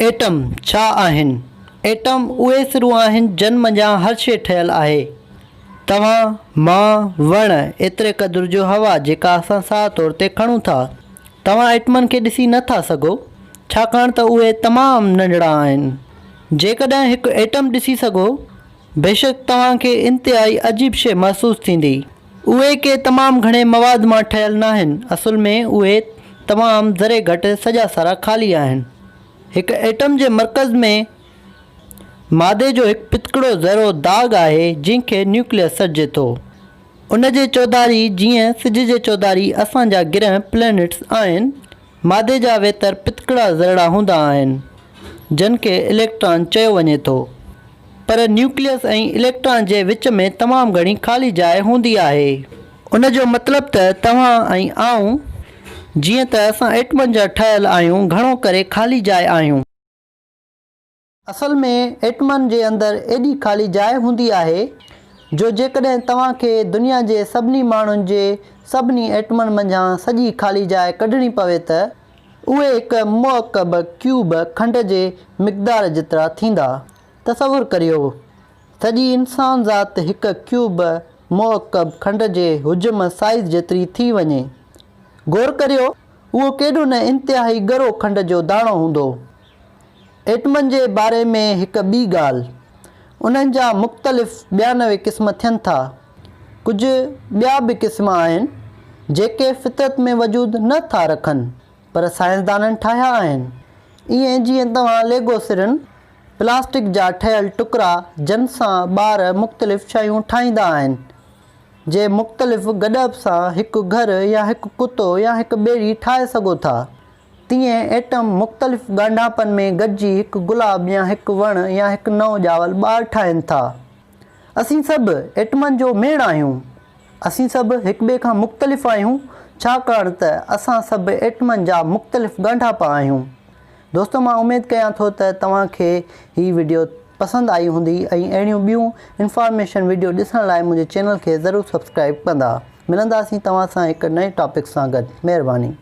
Atom छा आहिनि? Atom उहे सिरूं आहिनि जिन मंझां हर शइ ठहियलु आहे। तव्हां, मां, वण, एतिरे क़दुरु जो हवा जेका असां साह तौर ते खणूं था। तव्हां एटमनि खे ॾिसी नथा सघो छाकाणि त उहे तमामु नंढड़ा आहिनि। जेकॾहिं हिकु एटम ॾिसी सघो, बेशक तव्हांखे इंतिहाई अजीब शइ महसूसु थींदी। उहे के तमामु घणे मवाद मां ठहियलु न आहिनि। असुल में उहे तमामु ज़रे घटि सॼा सारा ख़ाली आहिनि। हिकु एटम जे मर्कज़ में मादे जो हिकु पितकड़ो ज़रो दाग़ आहे जंहिंखे न्यूक्लियस सॾिजे थो। उन जे चौधारी जीअं सिज जे चौधारी असांजा ग्रह प्लैनेट्स आहिनि, मादे जा वेतर पितकड़ा ज़रड़ा हूंदा आहिनि जिन खे इलेक्ट्रॉन चयो वञे थो। पर न्यूक्लियस ऐं इलेक्ट्रॉन जे विच में तमामु घणी ख़ाली जाइ हूंदी आहे। उन जो मतिलबु त तव्हां ऐं आऊं जीअं त असां एटमनि जा ठहियलु आहियूं, घणो करे ख़ाली जाइ आहियूं। असल में एटमनि जे अंदरि एॾी ख़ाली जाइ हूंदी आहे जो जेकॾहिं तव्हांखे दुनिया जे सभिनी माण्हुनि जे सभिनी एटमनि मंझां सॼी ख़ाली जाइ कढणी पवे त उहे हिकु मुअक्कब क्यूब खंड जे मिक़दार जेतिरा थींदा। तसवुरु करियो, सॼी इंसान ज़ात हिकु क्यूब मुअक्कब खंड जे हुजम साइज़ जेतिरी थी वञे। गौर करियो, उहो केॾो न इंतिहाई ॻरो खंड जो दाणो हूंदो। एटमनि जे बारे में हिकु ॿी ॻाल्हि, उन्हनि जा मुख़्तलिफ़ 92 क़िस्म थियनि था। कुझु ॿिया बि क़िस्म आहिनि जेके फितरत में वजूद नथा रखनि पर साइंसदाननि ठाहिया आहिनि। ईअं जीअं तव्हां लेगो सिरनि प्लास्टिक जा ठहियलु टुकड़ा जिन सां ॿार मुख़्तलिफ़ शयूं ठाहींदा आहिनि, जे मुख़्तलिफ़ गॾब सां हिकु घर या हिकु कुतो या हिकु ॿेड़ी ठाहे सघो था, तीअं एटम मुख़्तलिफ़ ॻंढापन में गॾिजी हिकु गुलाब या हिकु वण या हिकु नओं ॼावल ॿार ठाहिनि था। असीं सभु एटमनि जो मेड़ आहियूं। असीं सभु हिक ॿिए खां मुख़्तलिफ़ आहियूं छाकाणि त असां सभु एटमनि जा मुख़्तलिफ़ ॻंढापा आहियूं। दोस्तो, मां उमेदु कयां थो त तव्हांखे हीअ वीडियो पसंदि आई हूंदी ऐं अहिड़ियूं ॿियूं इंफॉर्मेशन वीडियो ॾिसण लाइ मुंहिंजे चैनल खे ज़रूरु सब्सक्राइब कंदा। मिलंदासीं तव्हां सां हिकु नए टॉपिक सां गॾु। महिरबानी।